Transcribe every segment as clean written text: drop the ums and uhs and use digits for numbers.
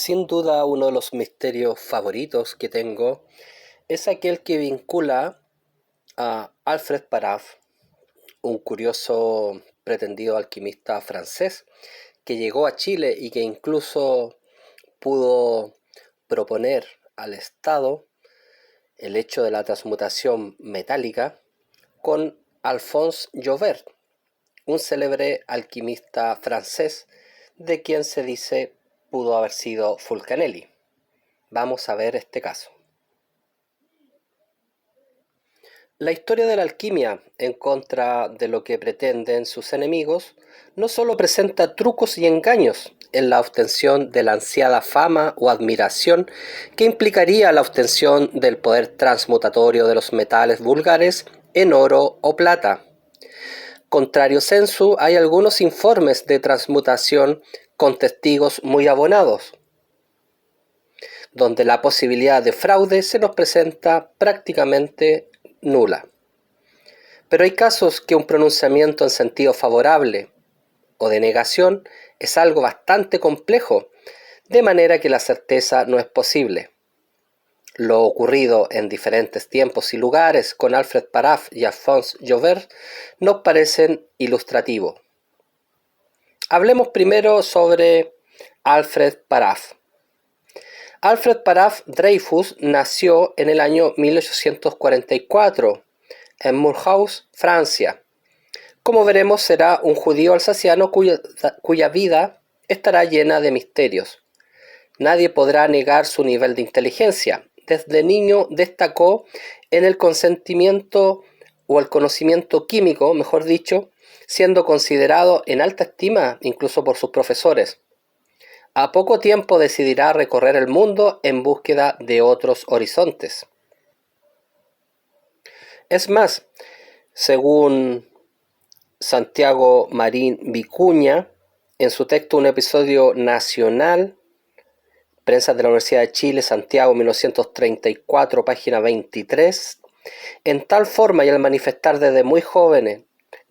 Sin duda, uno de los misterios favoritos que tengo es aquel que vincula a Alfred Paraf, un curioso pretendido alquimista francés que llegó a Chile y que incluso pudo proponer al Estado el hecho de la transmutación metálica, con Alphonse Joubert, un célebre alquimista francés de quien se dice pudo haber sido Fulcanelli. Vamos a ver este caso. La historia de la alquimia, en contra de lo que pretenden sus enemigos, no solo presenta trucos y engaños en la obtención de la ansiada fama o admiración que implicaría la obtención del poder transmutatorio de los metales vulgares en oro o plata. Contrario sensu, hay algunos informes de transmutación con testigos muy abonados, donde la posibilidad de fraude se nos presenta prácticamente nula. Pero hay casos que un pronunciamiento en sentido favorable o de negación es algo bastante complejo, de manera que la certeza no es posible. Lo ocurrido en diferentes tiempos y lugares con Alfred Paraf y Alphonse Joubert nos parecen ilustrativos. Hablemos primero sobre Alfred Paraf. Alfred Paraf Dreyfus nació en el año 1844 en Mulhouse, Francia. Como veremos, será un judío alsaciano cuya vida estará llena de misterios. Nadie podrá negar su nivel de inteligencia. Desde niño destacó en el consentimiento o el conocimiento químico, mejor dicho, siendo considerado en alta estima incluso por sus profesores. A poco tiempo decidirá recorrer el mundo en búsqueda de otros horizontes. Es más, según Santiago Marín Vicuña, en su texto Un episodio nacional, Prensa de la Universidad de Chile, Santiago, 1934, página 23, en tal forma y al manifestar desde muy jóvenes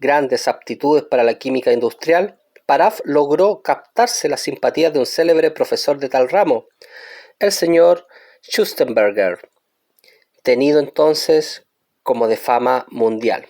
grandes aptitudes para la química industrial, Paraf logró captarse las simpatías de un célebre profesor de tal ramo, el señor Schustenberger, tenido entonces como de fama mundial.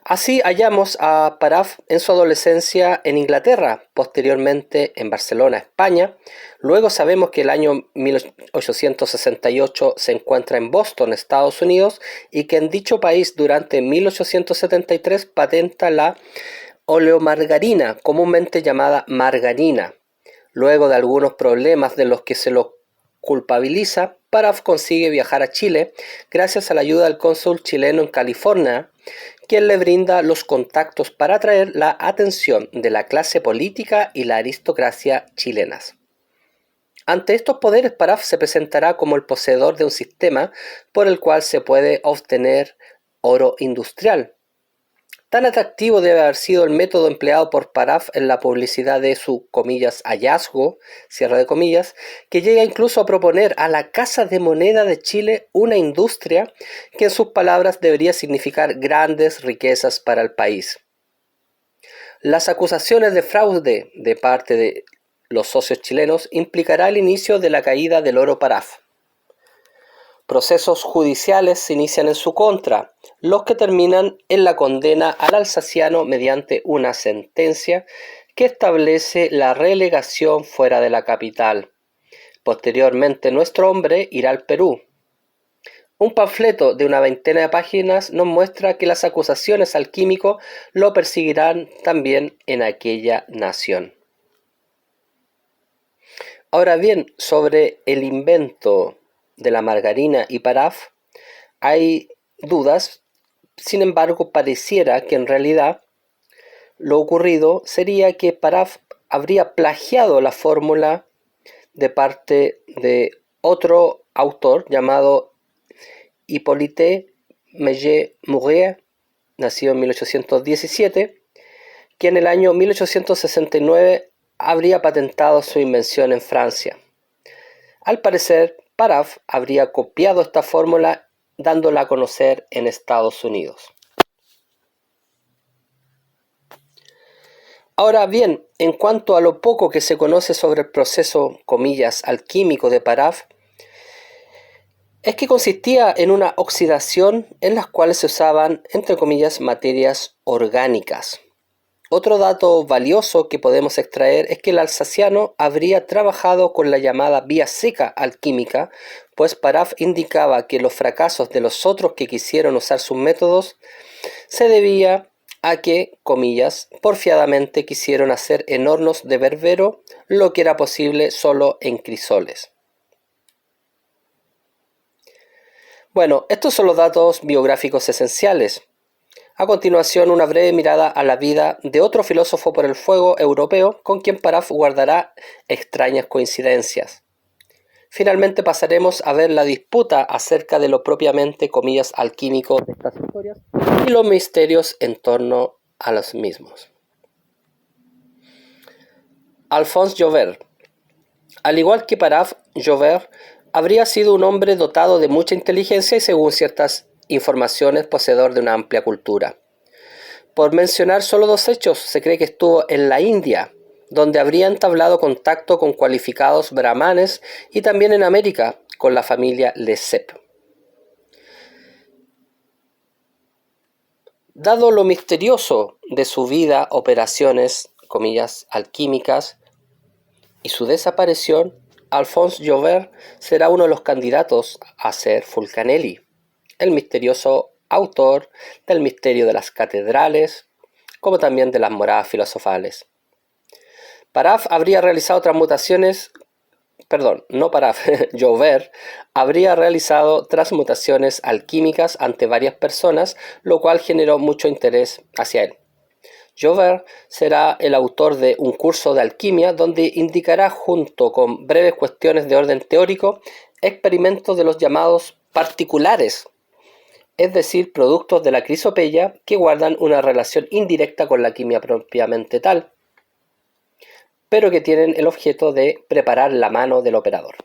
Así hallamos a Paraf en su adolescencia en Inglaterra, posteriormente en Barcelona, España. Luego sabemos que el año 1868 se encuentra en Boston, Estados Unidos, y que en dicho país durante 1873 patenta la oleomargarina, comúnmente llamada margarina. Luego de algunos problemas de los que se lo culpabiliza, Paraf consigue viajar a Chile gracias a la ayuda del cónsul chileno en California, quien le brinda los contactos para atraer la atención de la clase política y la aristocracia chilenas. Ante estos poderes, Paraf se presentará como el poseedor de un sistema por el cual se puede obtener oro industrial. Tan atractivo debe haber sido el método empleado por Paraf en la publicidad de su, comillas, hallazgo, cierre de comillas, que llega incluso a proponer a la Casa de Moneda de Chile una industria que en sus palabras debería significar grandes riquezas para el país. Las acusaciones de fraude de parte de los socios chilenos implicará el inicio de la caída del oro Paraf. Procesos judiciales se inician en su contra, los que terminan en la condena al alsaciano mediante una sentencia que establece la relegación fuera de la capital. Posteriormente, nuestro hombre irá al Perú. Un panfleto de una veintena de páginas nos muestra que las acusaciones al químico lo perseguirán también en aquella nación. Ahora bien, sobre el invento de la margarina y Paraf hay dudas. Sin embargo, pareciera que en realidad lo ocurrido sería que Paraf habría plagiado la fórmula de parte de otro autor llamado Hippolyte Méger-Mouret, nacido en 1817, que en el año 1869 habría patentado su invención en Francia. Al parecer, Paraf habría copiado esta fórmula dándola a conocer en Estados Unidos. Ahora bien, en cuanto a lo poco que se conoce sobre el proceso, comillas, alquímico de Paraf, es que consistía en una oxidación en las cuales se usaban, entre comillas, materias orgánicas. Otro dato valioso que podemos extraer es que el alsaciano habría trabajado con la llamada vía seca alquímica, pues Paraf indicaba que los fracasos de los otros que quisieron usar sus métodos se debía a que, comillas, porfiadamente quisieron hacer en hornos de berbero lo que era posible solo en crisoles. Bueno, estos son los datos biográficos esenciales. A continuación, una breve mirada a la vida de otro filósofo por el fuego europeo con quien Paraf guardará extrañas coincidencias. Finalmente pasaremos a ver la disputa acerca de lo propiamente, comillas, alquímico de estas historias y los misterios en torno a los mismos. Alphonse Joubert. Al igual que Paraf, Joubert habría sido un hombre dotado de mucha inteligencia y, según ciertas informaciones, poseedor de una amplia cultura. Por mencionar solo 2 hechos, se cree que estuvo en la India, donde habría entablado contacto con cualificados brahmanes, y también en América, con la familia Lesseps. Dado lo misterioso de su vida, operaciones, comillas, alquímicas, y su desaparición, Alphonse Joubert será uno de los candidatos a ser Fulcanelli, el misterioso autor del misterio de las catedrales, como también de las moradas filosofales. Paraf habría realizado Joubert habría realizado transmutaciones alquímicas ante varias personas, lo cual generó mucho interés hacia él. Joubert será el autor de un curso de alquimia donde indicará, junto con breves cuestiones de orden teórico, experimentos de los llamados particulares, es decir, productos de la crisopeya que guardan una relación indirecta con la quimia propiamente tal, pero que tienen el objeto de preparar la mano del operador.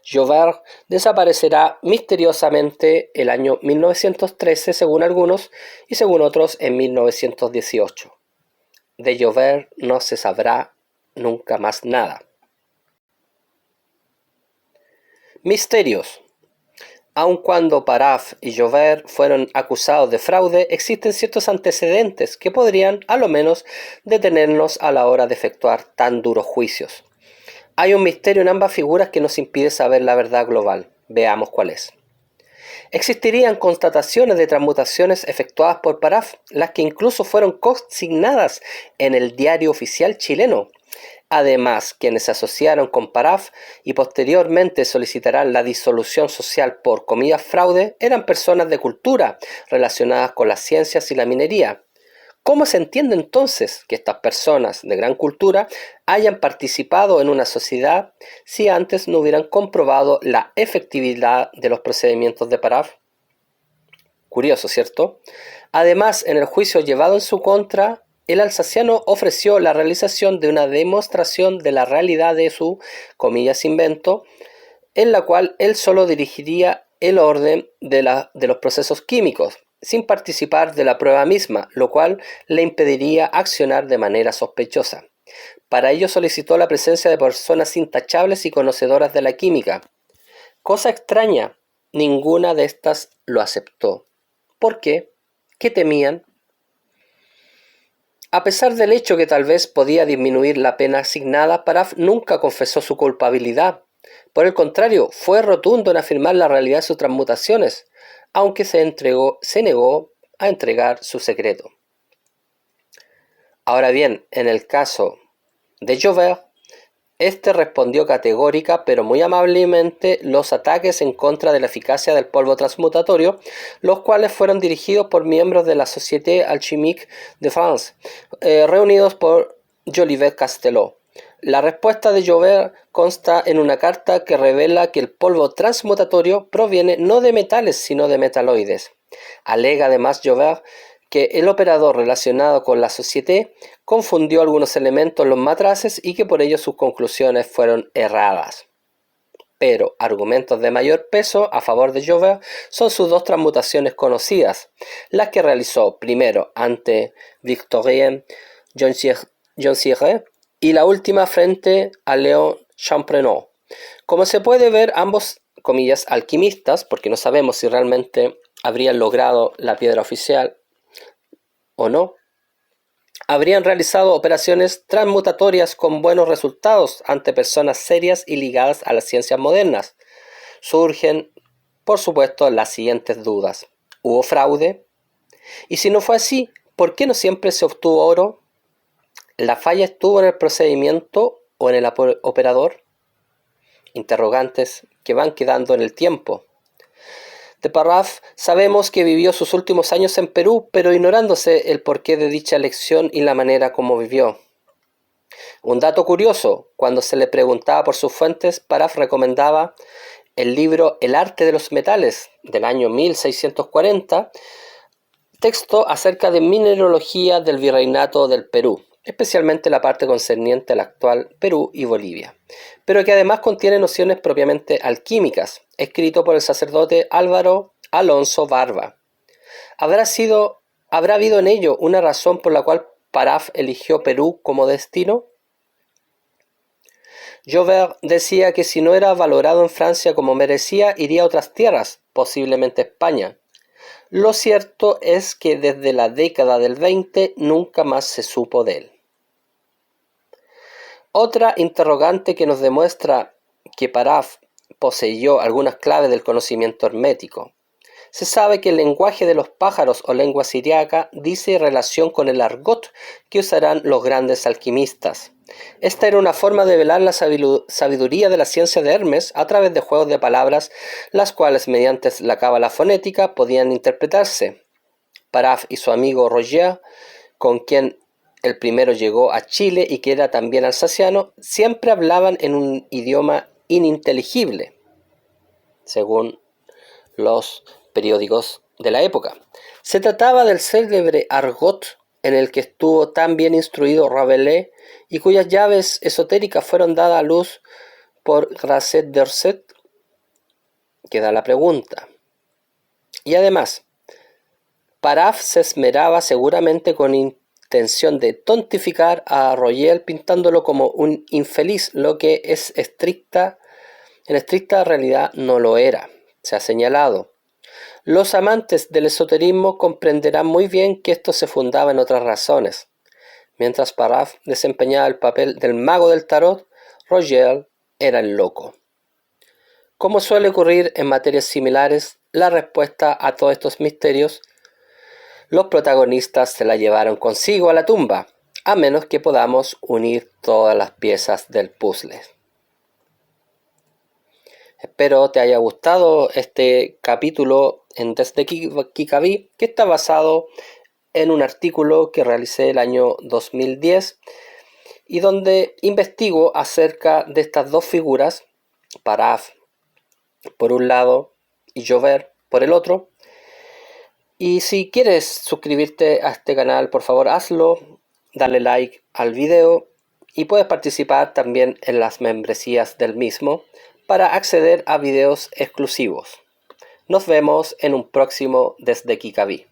Joubert desaparecerá misteriosamente el año 1913 según algunos y según otros en 1918. De Joubert no se sabrá nunca más nada. Misterios. Aun cuando Paraf y Joubert fueron acusados de fraude, existen ciertos antecedentes que podrían, a lo menos, detenernos a la hora de efectuar tan duros juicios. Hay un misterio en ambas figuras que nos impide saber la verdad global. Veamos cuál es. Existirían constataciones de transmutaciones efectuadas por Paraf, las que incluso fueron consignadas en el diario oficial chileno. Además, quienes se asociaron con Paraf y posteriormente solicitarán la disolución social por, comillas, fraude, eran personas de cultura relacionadas con las ciencias y la minería. ¿Cómo se entiende entonces que estas personas de gran cultura hayan participado en una sociedad si antes no hubieran comprobado la efectividad de los procedimientos de Paraf? Curioso, ¿cierto? Además, en el juicio llevado en su contra, el alsaciano ofreció la realización de una demostración de la realidad de su, comillas, invento, en la cual él solo dirigiría el orden de los procesos químicos, sin participar de la prueba misma, lo cual le impediría accionar de manera sospechosa. Para ello solicitó la presencia de personas intachables y conocedoras de la química. Cosa extraña, ninguna de estas lo aceptó. ¿Por qué? ¿Qué temían? A pesar del hecho que tal vez podía disminuir la pena asignada, Paraf nunca confesó su culpabilidad. Por el contrario, fue rotundo en afirmar la realidad de sus transmutaciones, aunque se negó a entregar su secreto. Ahora bien, en el caso de Joubert, este respondió categórica pero muy amablemente los ataques en contra de la eficacia del polvo transmutatorio, los cuales fueron dirigidos por miembros de la Société Alchimique de France, reunidos por Jolivet Castelot. La respuesta de Joubert consta en una carta que revela que el polvo transmutatorio proviene no de metales sino de metaloides. Alega además Joubert que el operador relacionado con la Société confundió algunos elementos en los matraces y que por ello sus conclusiones fueron erradas. Pero argumentos de mayor peso a favor de Joubert son sus 2 transmutaciones conocidas, las que realizó primero ante Victorien John Ciré, y la última frente a Léon Champrenot. Como se puede ver, ambos, comillas, alquimistas, porque no sabemos si realmente habrían logrado la piedra oficial o no, habrían realizado operaciones transmutatorias con buenos resultados ante personas serias y ligadas a las ciencias modernas. Surgen, por supuesto, las siguientes dudas. ¿Hubo fraude? Y si no fue así, ¿por qué no siempre se obtuvo oro? ¿La falla estuvo en el procedimiento o en el operador? Interrogantes que van quedando en el tiempo. De Paraf sabemos que vivió sus últimos años en Perú, pero ignorándose el porqué de dicha elección y la manera como vivió. Un dato curioso, cuando se le preguntaba por sus fuentes, Paraf recomendaba el libro El arte de los metales, del año 1640, texto acerca de mineralogía del virreinato del Perú, especialmente la parte concerniente al actual Perú y Bolivia, pero que además contiene nociones propiamente alquímicas, escrito por el sacerdote Álvaro Alonso Barba. ¿Habrá habido en ello una razón por la cual Paraf eligió Perú como destino? Joubert decía que si no era valorado en Francia como merecía, iría a otras tierras, posiblemente España. Lo cierto es que desde la década del 20 nunca más se supo de él. Otra interrogante que nos demuestra que Paraf poseyó algunas claves del conocimiento hermético. Se sabe que el lenguaje de los pájaros o lengua siriaca dice relación con el argot que usarán los grandes alquimistas. Esta era una forma de velar la sabiduría de la ciencia de Hermes a través de juegos de palabras, las cuales mediante la cábala fonética podían interpretarse. Paraf y su amigo Roger, con quien el primero llegó a Chile y que era también alsaciano, siempre hablaban en un idioma ininteligible, según los periódicos de la época. Se trataba del célebre argot en el que estuvo tan bien instruido Rabelais y cuyas llaves esotéricas fueron dadas a luz por Grasset d'Orsay. Queda la pregunta. Y además, Paraf se esmeraba seguramente con intención de tontificar a Royel pintándolo como un infeliz, lo que en estricta realidad no lo era. Se ha señalado. Los amantes del esoterismo comprenderán muy bien que esto se fundaba en otras razones. Mientras Paraf desempeñaba el papel del mago del tarot, Roger era el loco. Como suele ocurrir en materias similares, la respuesta a todos estos misterios, los protagonistas se la llevaron consigo a la tumba, a menos que podamos unir todas las piezas del puzzle. Espero te haya gustado este capítulo en Desde Kikaví, que está basado en un artículo que realicé el año 2010 y donde investigo acerca de estas dos figuras, Paraf por un lado y Joubert por el otro. Y si quieres suscribirte a este canal, por favor hazlo, dale like al video y puedes participar también en las membresías del mismo para acceder a videos exclusivos. Nos vemos en un próximo Desde Kikaví.